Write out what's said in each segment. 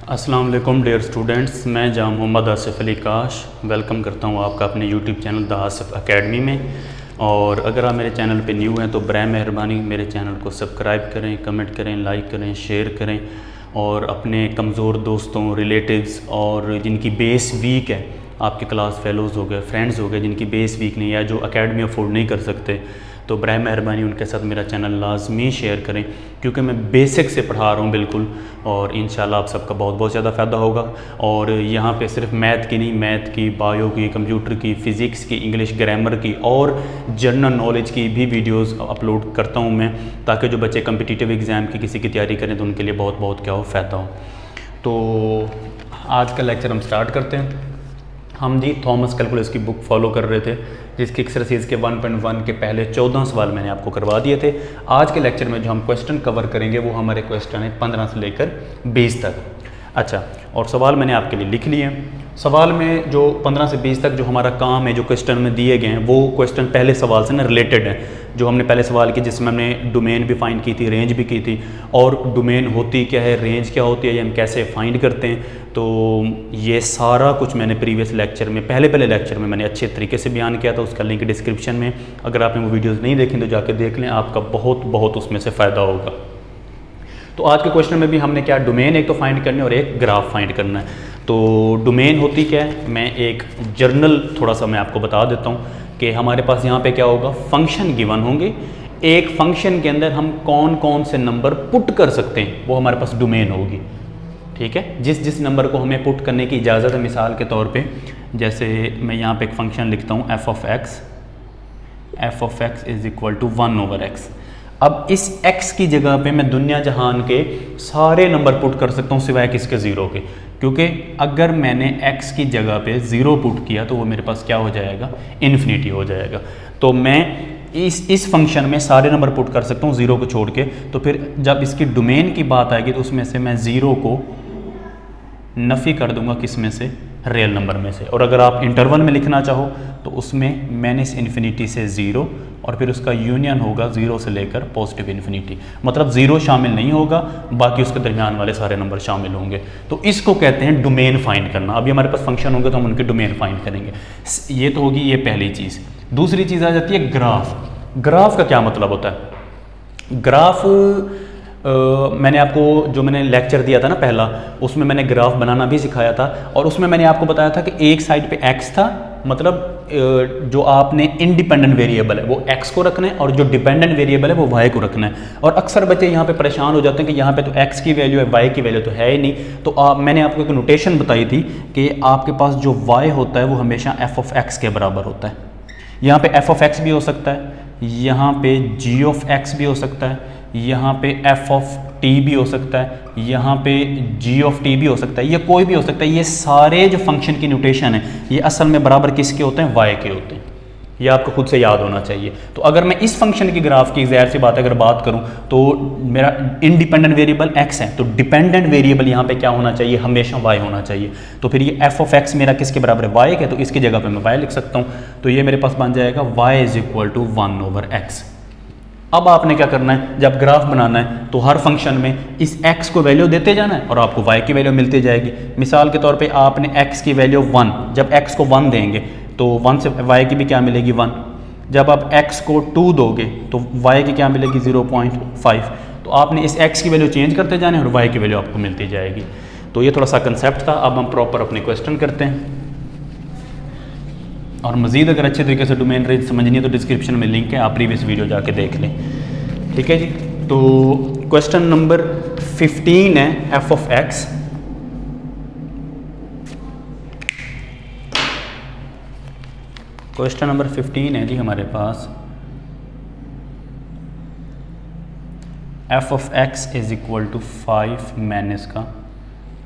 अस्सलाम वालेकुम dear students, मैं जाम मोहम्मद आसिफ अली काश वेलकम करता हूँ आपका अपने YouTube channel the Asif academy में। और अगर आप मेरे चैनल पे न्यू हैं तो बराए मेहरबानी मेरे चैनल को सब्सक्राइब करें, कमेंट करें, लाइक करें, शेयर करें और अपने कमज़ोर दोस्तों, रिलेटिव्स और जिनकी बेस वीक है, आपके क्लास फेलोज़ हो गए, फ्रेंड्स हो गए जिनकी बेस वीक नहीं है, जो एकेडमी अफोर्ड नहीं कर सकते, तो बराए मेहरबानी उनके साथ मेरा चैनल लाजमी शेयर करें, क्योंकि मैं बेसिक से पढ़ा रहा हूँ बिल्कुल। और इंशाल्लाह आप सबका बहुत बहुत ज़्यादा फ़ायदा होगा। और यहाँ पे सिर्फ मैथ की नहीं, मैथ की, बायो की, कंप्यूटर की, फ़िज़िक्स की, इंग्लिश ग्रामर की और जनरल नॉलेज की भी वीडियोस अपलोड करता हूँ मैं, ताकि जो बच्चे कम्पिटिटिव एग्ज़ाम की किसी की तैयारी करें तो उनके लिए बहुत बहुत क्या हो फ़ायदा हो। तो आज का लेक्चर हम स्टार्ट करते हैं। हम जी थॉमस कैलकुलस की बुक फॉलो कर रहे थे, जिसके एक्सरसाइज के 1.1 के पहले 14 सवाल मैंने आपको करवा दिए थे। आज के लेक्चर में जो हम क्वेश्चन कवर करेंगे वो हमारे क्वेश्चन है 15 से लेकर 20 तक। अच्छा, और सवाल मैंने आपके लिए लिख लिए हैं। सवाल में जो 15 से 20 तक जो हमारा काम है, जो क्वेश्चन में दिए गए हैं, वो क्वेश्चन पहले सवाल से ना रिलेटेड है। जो हमने पहले सवाल की जिसमें हमने डोमेन भी फाइंड की थी, रेंज भी की थी, और डोमेन होती क्या है, रेंज क्या होती है, ये हम कैसे फाइंड करते हैं, तो ये सारा कुछ मैंने प्रीवियस लेक्चर में, पहले लेक्चर में मैंने अच्छे तरीके से बयान किया था। उसका लिंक डिस्क्रिप्शन में, अगर आपने वो वीडियोज़ नहीं देखी तो जाके देख लें, आपका बहुत उसमें से फ़ायदा होगा। तो आज के क्वेश्चन में भी हमने क्या, डोमेन एक तो फाइंड करनी है और एक ग्राफ फाइंड करना है। तो डोमेन होती क्या है, मैं एक जर्नल थोड़ा सा मैं आपको बता देता हूँ कि हमारे पास यहाँ पे क्या होगा, फंक्शन गिवन होंगे। एक फंक्शन के अंदर हम कौन कौन से नंबर पुट कर सकते हैं, वो हमारे पास डोमेन होगी। ठीक है, जिस नंबर को हमें पुट करने की इजाज़त है, मिसाल के तौर पे जैसे मैं यहाँ पे एक फंक्शन लिखता हूँ f of x is equal to 1/x। अब इस x की जगह पे मैं दुनिया जहान के सारे नंबर पुट कर सकता हूँ सिवाय किसके, ज़ीरो के, क्योंकि अगर मैंने x की जगह पे ज़ीरो पुट किया तो वो मेरे पास क्या हो जाएगा, इन्फिनिटी हो जाएगा। तो मैं इस फंक्शन में सारे नंबर पुट कर सकता हूँ ज़ीरो को छोड़ के। तो फिर जब इसकी डोमेन की बात आएगी तो उसमें से मैं ज़ीरो को नफ़ी कर दूंगा, किस में से, रियल नंबर में से। और अगर आप इंटरवल में लिखना चाहो तो उसमें माइनस इन्फिनिटी से ज़ीरो और फिर उसका यूनियन होगा ज़ीरो से लेकर पॉजिटिव इन्फिनिटी, मतलब ज़ीरो शामिल नहीं होगा, बाकी उसके दरमियान वाले सारे नंबर शामिल होंगे। तो इसको कहते हैं डोमेन फाइंड करना। अभी हमारे पास फंक्शन होंगे तो हम उनके डोमेन फाइंड करेंगे। ये तो होगी ये पहली चीज़। दूसरी चीज़ आ जाती है ग्राफ। ग्राफ का क्या मतलब होता है? ग्राफ मैंने आपको जो मैंने लेक्चर दिया था ना पहला, उसमें मैंने ग्राफ बनाना भी सिखाया था। और उसमें मैंने आपको बताया था कि एक साइड पे x था, मतलब जो आपने इंडिपेंडेंट वेरिएबल है वो x को रखना है और जो डिपेंडेंट वेरिएबल है वो y को रखना है। और अक्सर बच्चे यहाँ पे परेशान हो जाते हैं कि यहाँ पे तो x की वैल्यू है, y की वैल्यू तो है ही नहीं। तो मैंने आपको एक नोटेशन बताई थी कि आपके पास जो y होता है वो हमेशा f ऑफ x के बराबर होता है। यहाँ पे f ऑफ x भी हो सकता है, यहाँ पे g ऑफ x भी हो सकता है, यहाँ पे f ऑफ t भी हो सकता है, यहाँ पे g ऑफ t भी हो सकता है, ये कोई भी हो सकता है। ये सारे जो फंक्शन की नोटेशन है ये असल में बराबर किसके होते हैं, y के होते हैं। ये आपको खुद से याद होना चाहिए। तो अगर मैं इस फंक्शन की ग्राफ की ज़ाहिर सी बात अगर बात करूं तो मेरा इंडिपेंडेंट वेरिएबल x है, तो डिपेंडेंट वेरिएबल यहाँ पे क्या होना चाहिए, हमेशा y होना चाहिए। तो फिर ये f ऑफ x मेरा किसके बराबर है, y के, तो इसकी जगह पे मैं y लिख सकता हूँ। तो ये मेरे पास बन जाएगा y is equal to 1/x। अब आपने क्या करना है, जब ग्राफ बनाना है तो हर फंक्शन में इस x को वैल्यू देते जाना है और आपको y की वैल्यू मिलती जाएगी। मिसाल के तौर पे आपने x की वैल्यू 1, जब x को 1 देंगे तो 1 से y की भी क्या मिलेगी, 1। जब आप x को 2 दोगे तो y की क्या मिलेगी, 0.5। तो आपने इस x की वैल्यू चेंज करते जाने और y की वैल्यू आपको मिलती जाएगी। तो ये थोड़ा सा कंसेप्ट था। अब हम प्रॉपर अपने क्वेश्चन करते हैं। और मज़ीद अगर अच्छे तरीके से डोमेन रेंज समझनी है तो डिस्क्रिप्शन में लिंक है, आप प्रीवियस वीडियो जाके देख लें। ठीक है जी। तो क्वेश्चन नंबर 15 है f of x। Question number 15 है जी हमारे पास, f of x is equal to 5 minus का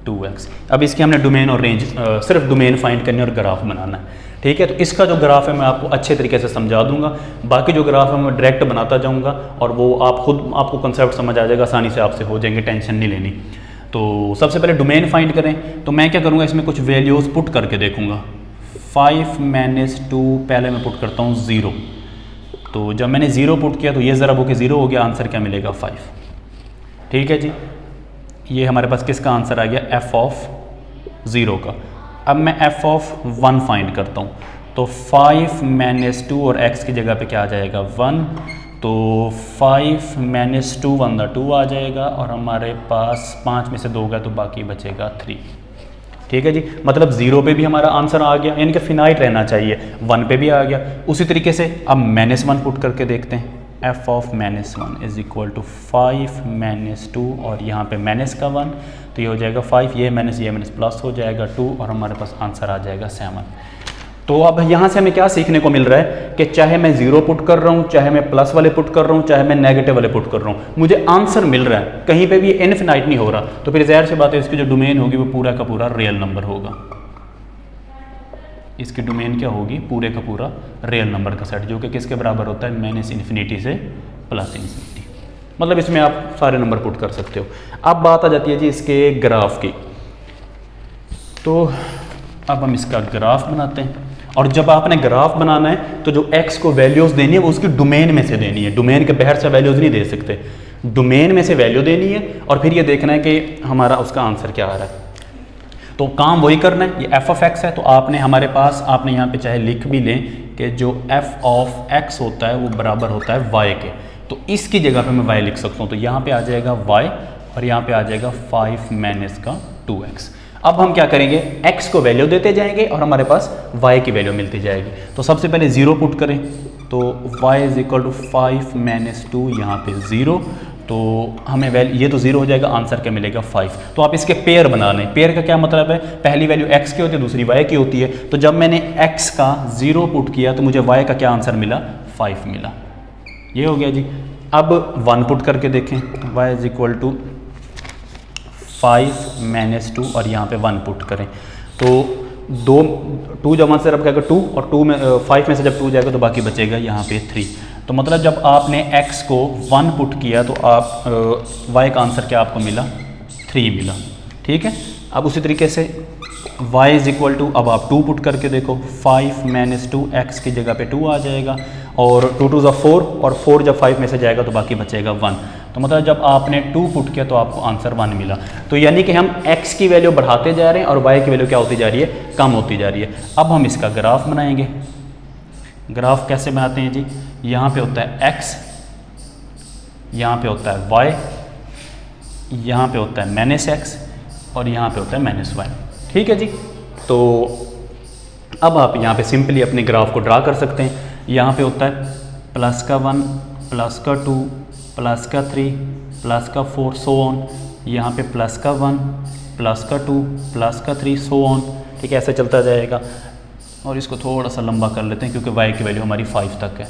2x। अब इसकी हमने डोमेन और रेंज, सिर्फ डोमेन फाइंड करनी और ग्राफ बनाना है। ठीक है, तो इसका जो ग्राफ है मैं आपको अच्छे तरीके से समझा दूंगा। बाकी जो ग्राफ है मैं डायरेक्ट बनाता जाऊंगा और वो आपको कंसेप्ट समझ आ जाएगा, आसानी से आपसे हो जाएंगे, टेंशन नहीं लेनी। तो सबसे पहले डोमेन फाइंड करें। तो मैं क्या करूँगा, इसमें कुछ वैल्यूज़ पुट करके देखूंगा। 5 माइनस 2 पहले मैं पुट करता हूँ 0। तो जब मैंने 0 पुट किया तो ये ज़रा वो कि 0 हो गया, आंसर क्या मिलेगा, 5। ठीक है जी। ये हमारे पास किसका आंसर आ गया, एफ ऑफ 0 का। अब मैं एफ ऑफ 1 फाइंड करता हूँ, तो 5 - 2 और x की जगह पे क्या आ जाएगा 1, तो 5 - 2 1 2 आ जाएगा और हमारे पास 5 में से 2 गया तो बाकी बचेगा 3। ठीक है जी, मतलब 0 पे भी हमारा आंसर आ गया, यानी कि फिनाइट रहना चाहिए, 1 पे भी आ गया। उसी तरीके से अब -1 पुट करके देखते हैं, F of -1 is equal to 5 - 2 और यहाँ पे माइनस का 1, तो ये हो जाएगा 5, ये माइनस प्लस हो जाएगा 2 और हमारे पास आंसर आ जाएगा 7। तो अब यहाँ से हमें क्या सीखने को मिल रहा है कि चाहे मैं 0 पुट कर रहा हूँ, चाहे मैं प्लस वाले पुट कर रहा हूँ, चाहे मैं नेगेटिव वाले पुट कर रहा हूँ, मुझे आंसर मिल रहा है, कहीं पे भी इनफिनाइट नहीं हो रहा। तो फिर ज़ाहिर सी बात है इसकी जो डोमेन होगी वो पूरा का पूरा रियल नंबर होगा। इसकी डोमेन क्या होगी, पूरे का पूरा रियल नंबर का सेट, जो कि किसके बराबर होता है, -इन्फिनिटी से +इन्फिनिटी। मतलब इसमें आप सारे नंबर पुट कर सकते हो। अब बात आ जाती है जी इसके ग्राफ की। तो अब हम इसका ग्राफ बनाते हैं, और जब आपने ग्राफ बनाना है तो जो x को वैल्यूज़ देनी है वो उसकी डोमेन में से देनी है, डोमेन के बाहर से वैल्यूज़ नहीं दे सकते, डोमेन में से वैल्यू देनी है और फिर ये देखना है कि हमारा उसका आंसर क्या आ रहा है। तो काम वही करना है, ये f ऑफ x है, तो आपने हमारे पास आपने यहाँ पे चाहे लिख भी लें कि जो f ऑफ x होता है वो बराबर होता है y के, तो इसकी जगह पे मैं y लिख सकता हूँ, तो यहाँ पे आ जाएगा y और यहाँ पे आ जाएगा 5 - 2x। अब हम क्या करेंगे, x को वैल्यू देते जाएंगे और हमारे पास y की वैल्यू मिलती जाएगी। तो सबसे पहले 0 पुट करें, तो y इज इक्वल टू 5 - 2, यहाँ पे 0, तो हमें ये तो 0 हो जाएगा, आंसर क्या मिलेगा 5। तो आप इसके पेयर बना लें। पेयर का क्या मतलब है, पहली वैल्यू x की होती है, दूसरी y की होती है। तो जब मैंने x का 0 पुट किया तो मुझे y का क्या आंसर मिला, 5 मिला। ये हो गया जी। अब 1 पुट करके देखें, y इज इक्वल टू 5 - 2 और यहाँ पे 1 पुट करें, तो 2 जमा से अब क्या 2 और 2 में 5 में से जब 2 जाएगा तो बाकी बचेगा यहाँ पे 3। तो मतलब जब आपने x को 1 पुट किया तो आप y का आंसर क्या आपको मिला, 3 मिला। ठीक है, अब उसी तरीके से y इज इक्वल टू, अब आप 2 पुट करके देखो, 5 - 2, x की जगह पे 2 आ जाएगा और 2 2 4 और 4 जब 5 में से जाएगा तो बाकी बचेगा 1। तो मतलब जब आपने 2 पुट किया तो आपको आंसर 1 मिला। तो यानी कि हम x की वैल्यू बढ़ाते जा रहे हैं और y की वैल्यू क्या होती जा रही है, कम होती जा रही है। अब हम इसका ग्राफ बनाएंगे। ग्राफ कैसे बनाते हैं जी, यहाँ पे होता है x, यहाँ पे होता है y, यहाँ पे होता है -x और यहाँ पे होता है -y। ठीक है जी, तो अब आप यहाँ पे सिंपली अपने ग्राफ को ड्रा कर सकते हैं। यहाँ पे होता है प्लस का 1, प्लस का 2, प्लस का 3, प्लस का 4, सो ऑन। यहाँ पे प्लस का 1, प्लस का 2, प्लस का 3, सो ऑन। ठीक है, ऐसे चलता जाएगा। और इसको थोड़ा सा लंबा कर लेते हैं क्योंकि y की वैल्यू हमारी 5 तक है,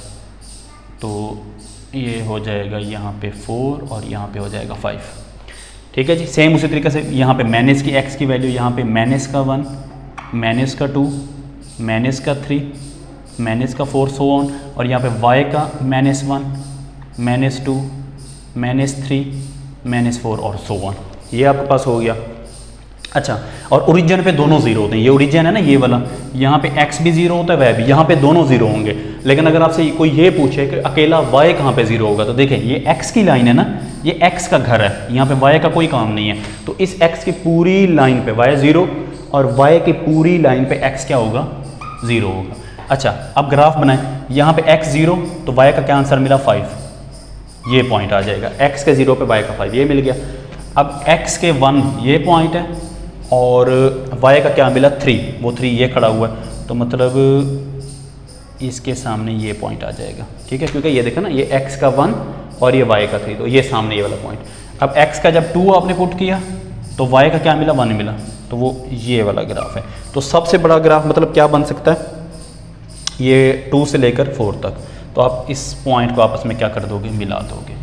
तो ये हो जाएगा यहाँ पे 4 और यहाँ पे हो जाएगा 5। ठीक है जी, सेम उसी तरीके से यहाँ पे माइनस की x की वैल्यू, यहाँ पे माइनस का 1, माइनस का 2, माइनस का 3, माइनस का 4, सो ऑन। और यहाँ पे y का -1, -2, -3, -4 और सो ऑन। ये आपके पास हो गया। अच्छा, और ओरिजिन पे दोनों 0 होते हैं, ये ओरिजिन है ना ये वाला, यहाँ पे x भी 0 होता है, वह भी, यहाँ पे दोनों 0 होंगे। लेकिन अगर आपसे कोई ये पूछे कि अकेला y कहाँ पे 0 होगा, तो देखें ये x की लाइन है ना, ये x का घर है, यहाँ पे y का कोई काम नहीं है। तो इस x की पूरी लाइन पे y 0 और y की पूरी लाइन पे x क्या होगा, 0 होगा। अच्छा, अब ग्राफ बनाएं, यहाँ पे x 0 तो y का क्या आंसर मिला, 5, ये पॉइंट आ जाएगा। x के 0 पे y का 5, ये मिल गया। अब x के 1 ये पॉइंट है और y का क्या मिला, 3, वो 3 ये खड़ा हुआ है, तो मतलब इसके सामने ये पॉइंट आ जाएगा। ठीक है, क्योंकि ये देखो ना, ये x का 1 और ये y का 3, तो ये सामने ये वाला पॉइंट। अब x का जब 2 आपने पुट किया तो y का क्या मिला, 1 मिला, तो वो ये वाला ग्राफ है। तो सबसे बड़ा ग्राफ मतलब क्या बन सकता है, ये 2 से लेकर 4 तक। तो आप इस पॉइंट को आपस में क्या कर दोगे, मिला दोगे,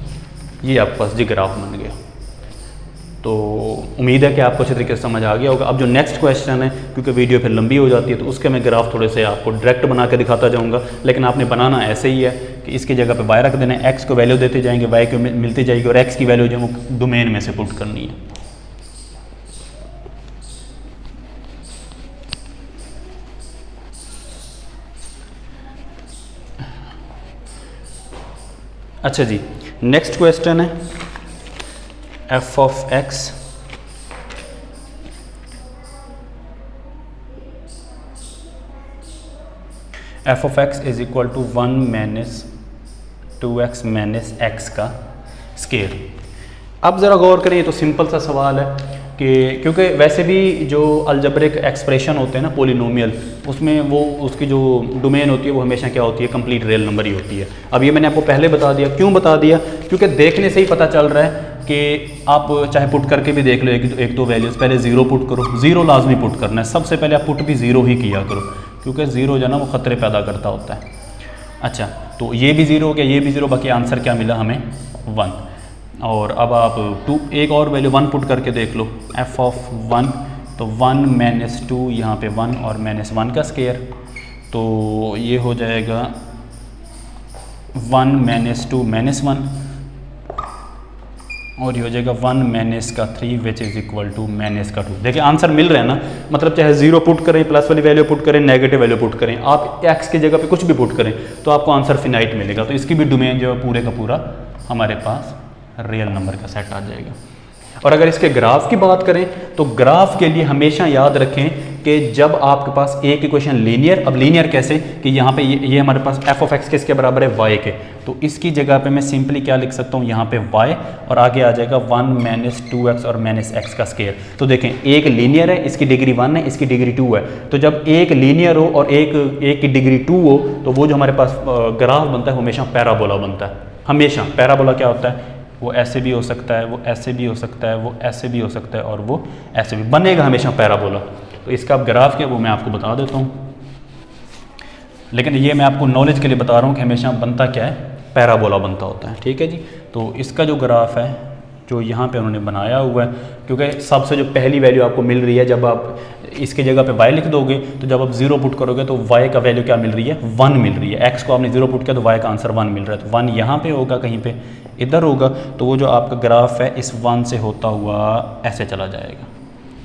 ये आपके पास जी ग्राफ बन गया। तो उम्मीद है कि आपको अच्छे तरीके से समझ आ गया होगा। अब जो नेक्स्ट क्वेश्चन है, क्योंकि वीडियो फिर लंबी हो जाती है, तो उसके मैं ग्राफ थोड़े से आपको डायरेक्ट बना के दिखाता जाऊंगा, लेकिन आपने बनाना ऐसे ही है कि इसकी जगह पे y रख देना है, x को वैल्यू देते जाएंगे, y को मिलती जाएगी और x की वैल्यू जो है डोमेन में से पुट करनी है। अच्छा जी, नेक्स्ट क्वेश्चन है f of x F of X is equal to 1 minus 2x minus X का स्केयर। अब ज़रा गौर करें, ये तो सिंपल सा सवाल है कि क्योंकि वैसे भी जो अलजब्रिक एक्सप्रेशन होते हैं ना पोलिनोमियल, उसमें वो उसकी जो डोमेन होती है वो हमेशा क्या होती है, कंप्लीट रियल नंबर ही होती है। अब ये मैंने आपको पहले बता दिया। क्यों बता दिया? क्योंकि देखने से ही पता चल रहा है कि आप चाहे पुट करके भी देख लो, एक दो वैल्यूज़, पहले ज़ीरो पुट करो, ज़ीरो लाजमी पुट करना है, सबसे पहले आप पुट भी ज़ीरो ही किया करो, क्योंकि ज़ीरो जो है ना वो ख़तरे पैदा करता होता है। अच्छा, तो ये भी ज़ीरो हो गया, ये भी ज़ीरो, बाकी आंसर क्या मिला हमें? 1। और अब आप एक और वैल्यू 1 पुट करके देख लो, एफ ऑफ 1, तो 1 माइनस 2, यहाँ पे 1 और माइनस 1 का स्केयर, तो ये हो जाएगा 1 माइनस 2 माइनस 1, और ये हो जाएगा 1 माइनस का 3 which is equal to minus का 2। देखिए आंसर मिल रहा है ना, मतलब चाहे ज़ीरो पुट करें, प्लस वाली वैल्यू पुट करें, नेगेटिव वैल्यू पुट करें, आप एक्स की जगह पे कुछ भी पुट करें तो आपको आंसर फिनाइट मिलेगा। तो इसकी भी डोमेन जो है पूरे का पूरा हमारे पास रियल नंबर का सेट आ जाएगा। और अगर इसके ग्राफ की बात करें तो ग्राफ के लिए हमेशा याद रखें कि जब आपके पास एक इक्वेशन लीनियर, अब लीनियर कैसे कि यहाँ पे ये हमारे पास एफ ऑफ एक्स किसके बराबर है? y के, तो इसकी जगह पे मैं सिंपली क्या लिख सकता हूँ, यहाँ पे y और आगे आ जाएगा 1 माइनस 2x और माइनस x का स्केयर। तो देखें एक लीनियर है, इसकी डिग्री 1 है, इसकी डिग्री 2 है, तो जब एक लीनियर हो और एक की डिग्री 2 हो तो वो जो हमारे पास ग्राफ बनता है हमेशा पैराबोला बनता है। हमेशा पैराबोला क्या होता है? वो ऐसे भी हो सकता है, वो ऐसे भी हो सकता है, वो ऐसे भी हो सकता है, और वो ऐसे भी बनेगा हमेशा पैराबोला। तो इसका अब ग्राफ क्या वो मैं आपको बता देता हूँ, लेकिन ये मैं आपको नॉलेज के लिए बता रहा हूँ कि हमेशा बनता क्या है? पैराबोला बनता होता है। ठीक है जी। तो इसका जो ग्राफ है जो यहाँ पे उन्होंने बनाया हुआ है, क्योंकि सबसे जो पहली वैल्यू आपको मिल रही है, जब आप इसके जगह पे y लिख दोगे तो जब आप 0 पुट करोगे तो y का वैल्यू क्या मिल रही है? 1 मिल रही है। x को आपने 0 पुट किया तो y का आंसर 1 मिल रहा है, तो 1 यहाँ पे होगा, कहीं पे इधर होगा, तो वो जो आपका ग्राफ है इस 1 से होता हुआ ऐसे चला जाएगा।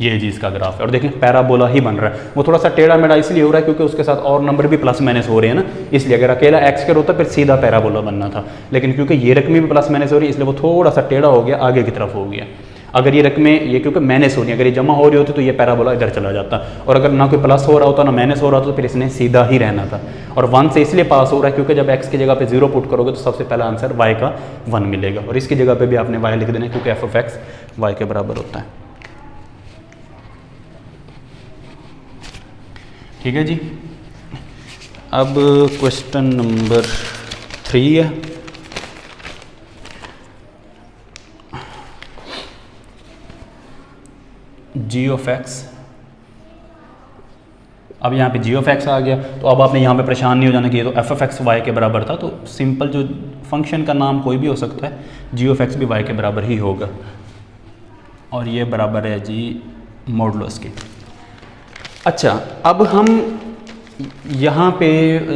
ये जी इसका ग्राफ है, और देखें पैराबोला ही बन रहा है। वो थोड़ा सा टेढ़ा मेढ़ा इसलिए हो रहा है क्योंकि उसके साथ और नंबर भी प्लस माइनस हो रहे हैं ना, इसलिए। अगर अकेला एक्स स्क्वायर होता फिर सीधा पैराबोला बनना था, लेकिन क्योंकि ये रकमें भी प्लस माइनस हो रही है इसलिए वो थोड़ा सा टेढ़ा हो गया, आगे की तरफ हो गया। अगर ये रकमें ये क्योंकि माइनस हो रही है, अगर ये जमा हो रही होती तो ये पैराबोला इधर चला जाता, और अगर ना कोई प्लस हो रहा होता ना माइनस हो रहा होता तो फिर इसने सीधा ही रहना था। और 1 से इसलिए पास हो रहा है क्योंकि जब x की जगह पे 0 पुट करोगे तो सबसे पहला आंसर y का 1 मिलेगा, और इसकी जगह पे भी आपने y लिख देना है क्योंकि एफ ऑफ एक्स y के बराबर होता है। ठीक है जी। अब क्वेश्चन नंबर 3 है। जी ऑफ एक्स, अब यहाँ पे जी ऑफ एक्स आ गया, तो अब आपने यहाँ पे परेशान नहीं हो जाना कि ये तो एफ ऑफ एक्स वाई के बराबर था। तो सिंपल जो फंक्शन का नाम कोई भी हो सकता है, जी ऑफ एक्स भी वाई के बराबर ही होगा, और ये बराबर है जी मॉडुलस के। अच्छा, अब हम यहाँ पे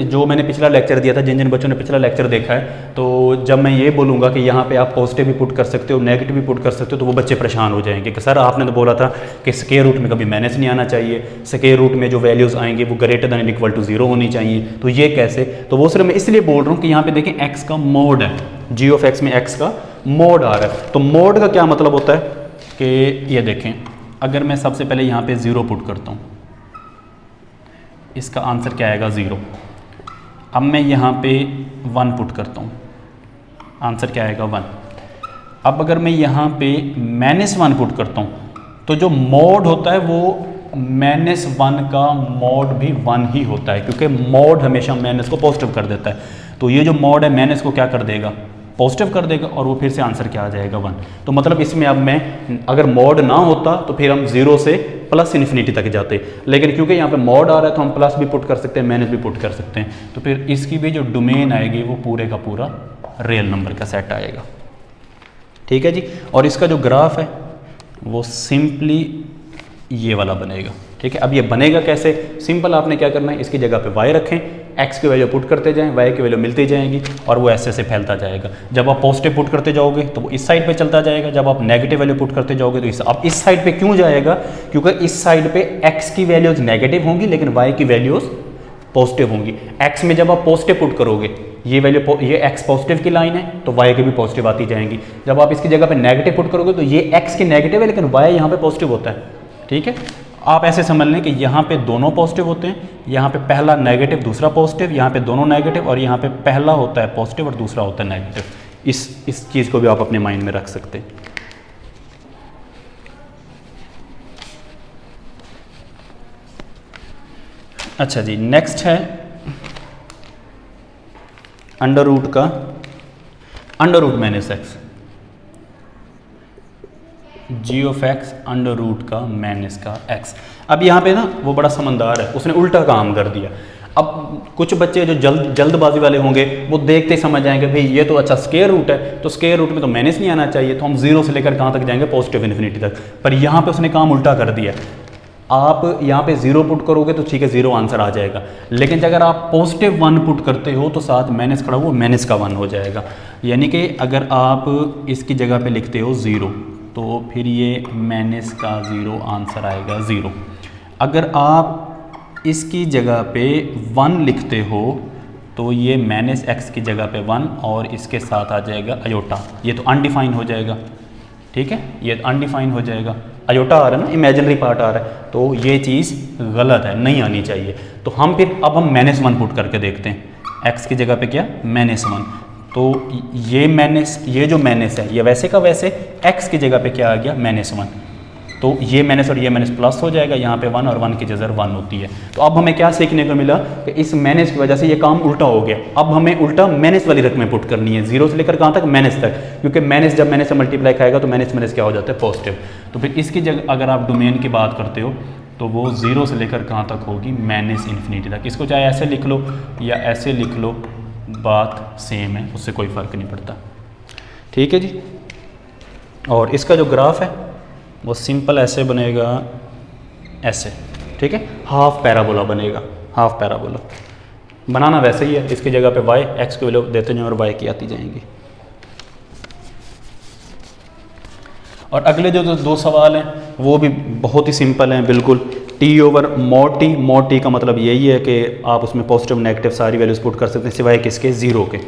जो मैंने पिछला लेक्चर दिया था, जिन जिन बच्चों ने पिछला लेक्चर देखा है, तो जब मैं ये बोलूँगा कि यहाँ पे आप पॉजिटिव भी पुट कर सकते हो, नेगेटिव भी पुट कर सकते हो, तो वो बच्चे परेशान हो जाएंगे कि सर आपने तो बोला था कि स्क्वायर रूट में कभी माइनस नहीं आना चाहिए, स्क्वायर रूट में जो वैल्यूज़ आएंगे वो ग्रेटर दैन इक्वल टू 0 होनी चाहिए, तो ये कैसे? तो वो सिर्फ मैं इसलिए बोल रहा हूँ कि यहाँ पे देखें एक्स का मोड है, जी ऑफ एक्स में एक्स का मोड आ रहा है। तो मोड का क्या मतलब होता है कि ये देखें, अगर मैं सबसे पहले यहाँ पे 0 पुट करता हूँ, इसका आंसर क्या आएगा? 0। अब मैं यहाँ पे 1 पुट करता हूँ, आंसर क्या आएगा? 1। अब अगर मैं यहाँ पे -1 पुट करता हूँ तो जो मोड होता है वो -1 का मोड भी 1 ही होता है, क्योंकि मोड हमेशा माइनस को पॉजिटिव कर देता है। तो ये जो मोड है माइनस को क्या कर देगा? पॉजिटिव कर देगा, और वो फिर से आंसर क्या आ जाएगा? 1। तो मतलब इसमें अब मैं अगर मोड ना होता तो फिर हम 0 से प्लस इन्फिनिटी तक जाते, लेकिन क्योंकि यहाँ पे मोड आ रहा है तो हम प्लस भी पुट कर सकते हैं, माइनस भी पुट कर सकते हैं, तो फिर इसकी भी जो डोमेन आएगी वो पूरे का पूरा रियल नंबर का सेट आएगा। ठीक है जी। और इसका जो ग्राफ है वो सिंपली ये वाला बनेगा। ठीक है। अब ये बनेगा कैसे? सिंपल, आपने क्या करना है, इसकी जगह पे y रखें, x की वैल्यू पुट करते जाएं, y की वैल्यू मिलती जाएगी, और वो ऐसे फैलता जाएगा। जब आप पॉजिटिव पुट करते जाओगे तो वो इस साइड पे चलता जाएगा, जब आप नेगेटिव वैल्यू पुट करते जाओगे तो अब इस साइड पे क्यों जाएगा? क्योंकि इस साइड पे x की वैल्यूज नेगेटिव होंगी लेकिन y की वैल्यूज पॉजिटिव होंगी। x में जब आप पॉजिटिव पुट करोगे, ये वैल्यू, ये x पॉजिटिव की लाइन है तो y की भी पॉजिटिव आती जाएंगी। जब आप इसकी जगह पे नेगेटिव पुट करोगे तो ये x की नेगेटिव है लेकिन y यहाँ पे पॉजिटिव होता है। ठीक है। आप ऐसे समझ लें कि यहाँ पे दोनों पॉजिटिव होते हैं, यहाँ पे पहला नेगेटिव दूसरा पॉजिटिव, यहाँ पे दोनों नेगेटिव, और यहाँ पे पहला होता है पॉजिटिव और दूसरा होता है नेगेटिव। इस चीज़ को भी आप अपने माइंड में रख सकते हैं। अच्छा जी, नेक्स्ट है अंडर रूट का under root minus x, g of x under root का माइनस का एक्स। अब यहाँ पे ना वो बड़ा समझदार है, उसने उल्टा काम कर दिया। अब कुछ बच्चे जो जल्दबाजी वाले होंगे वो देखते ही समझ जाएंगे भाई ये तो अच्छा स्क्वायर रूट है, तो स्क्वायर रूट में तो माइनस नहीं आना चाहिए, तो हम जीरो से लेकर कहाँ तक जाएंगे, पॉजिटिव इन्फिनिटी तक। पर यहाँ पे उसने काम उल्टा कर दिया। आप यहाँ पे जीरो पुट करोगे तो ठीक है, जीरो आंसर आ जाएगा, लेकिन अगर आप पॉजिटिव वन पुट करते हो तो साथ माइनस खड़ा हुआ माइनस का वन हो जाएगा। यानी कि अगर आप इसकी जगह पे लिखते हो ज़ीरो तो फिर ये माइनस का ज़ीरो आंसर आएगा ज़ीरो। अगर आप इसकी जगह पे वन लिखते हो तो ये माइनस एक्स की जगह पे वन और इसके साथ आ जाएगा अयोटा, ये तो अनडिफाइन हो जाएगा। ठीक है, ये अनडिफाइन हो जाएगा, अयोटा आ रहा है ना, इमेजिनरी पार्ट आ रहा है, तो ये चीज़ गलत है, नहीं आनी चाहिए। तो हम फिर अब हम माइनस वन पुट करके देखते हैं, एक्स की जगह पे क्या माइनस वन, तो ये माइनस, ये जो माइनस है ये वैसे का वैसे एक्स की जगह पे क्या आ गया माइनस वन, तो ये माइनस और ये माइनस प्लस हो जाएगा, यहाँ पे वन और वन की जगह वन होती है। तो अब हमें क्या सीखने को मिला कि इस माइनस की वजह से ये काम उल्टा हो गया। अब हमें उल्टा माइनस वाली रकमें पुट करनी है, जीरो से लेकर कहाँ तक, माइनस तक, क्योंकि माइनस जब माइनस से मल्टीप्लाई खाएगा तो माइनस माइनस क्या हो जाता है, पॉजिटिव। तो फिर इसकी जगह अगर आप डोमेन की बात करते हो तो वो जीरो से लेकर कहाँ तक होगी, माइनस इन्फिनिटी तक। इसको चाहे ऐसे लिख लो या ऐसे लिख लो, बात सेम है, उससे कोई फ़र्क नहीं पड़ता। ठीक है जी। और इसका जो ग्राफ है वो सिंपल ऐसे बनेगा, ऐसे, ठीक है, हाफ पैराबोला बनेगा, हाफ पैराबोला बनाना वैसे ही है। इसकी जगह पे y x की वैल्यू देते जाएं और y की आती जाएंगी। और अगले जो दो सवाल हैं वो भी बहुत ही सिंपल हैं बिल्कुल। टी ओवर मोड टी का मतलब यही है कि आप उसमें पॉजिटिव नेगेटिव सारी वैल्यूज पुट कर सकते हैं सिवाय किसके, ज़ीरो के।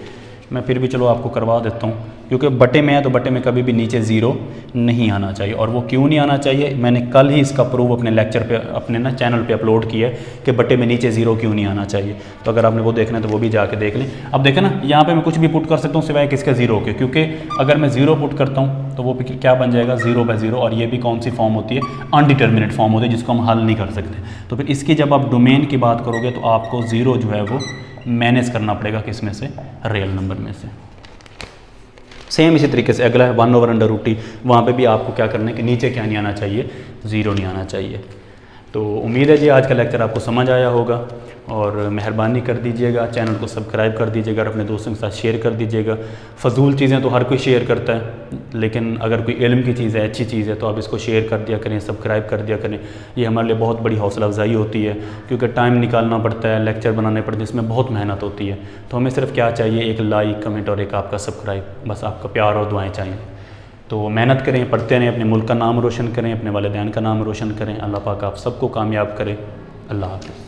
मैं फिर भी चलो आपको करवा देता हूँ, क्योंकि बटे में है तो बटे में कभी भी नीचे ज़ीरो नहीं आना चाहिए। और वो क्यों नहीं आना चाहिए, मैंने कल ही इसका प्रूफ अपने लेक्चर पे, अपने ना चैनल पे अपलोड किया है कि बटे में नीचे ज़ीरो क्यों नहीं आना चाहिए। तो अगर आपने वो देखना है तो वो भी जाके देख लें। अब देखें ना, यहाँ पे मैं कुछ भी पुट कर सकता हूँ सिवाय किसके, ज़ीरो के, क्योंकि अगर मैं ज़ीरो पुट करता हूँ तो वो क्या बन जाएगा, ज़ीरो बाय ज़ीरो। और ये भी कौन सी फॉर्म होती है, अनडिटर्मिनेट फॉर्म होती है, जिसको हम हल नहीं कर सकते। तो फिर इसकी जब आप डोमेन की बात करोगे तो आपको ज़ीरो जो है वो मैनेज करना पड़ेगा किस में से, रियल नंबर में से। सेम इसी तरीके से अगला है one over under root t, वहाँ पे भी आपको क्या करना है कि नीचे क्या नहीं आना चाहिए, ज़ीरो नहीं आना चाहिए। तो उम्मीद है जी आज का लेक्चर आपको समझ आया होगा, और मेहरबानी कर दीजिएगा चैनल को सब्सक्राइब कर दीजिएगा और अपने दोस्तों के साथ शेयर कर दीजिएगा। फ़जूल चीज़ें तो हर कोई शेयर करता है, लेकिन अगर कोई इल्म की चीज़ है, अच्छी चीज़ है, तो आप इसको शेयर कर दिया करें, सब्सक्राइब कर दिया करें। ये हमारे लिए बहुत बड़ी हौसला अफजाई होती है, क्योंकि टाइम निकालना पड़ता है, लेक्चर बनाने पड़ते हैं, इसमें बहुत मेहनत होती है। तो हमें सिर्फ क्या चाहिए, एक लाइक, कमेंट और एक आपका सब्सक्राइब, बस आपका प्यार और दुआएँ चाहिए। तो मेहनत करें, पढ़ते रहें, अपने मुल्क का नाम रोशन करें, अपने वालिदैन का नाम रोशन करें। अल्लाह पाक आप सबको कामयाब करें। अल्लाह हाफ़िज़।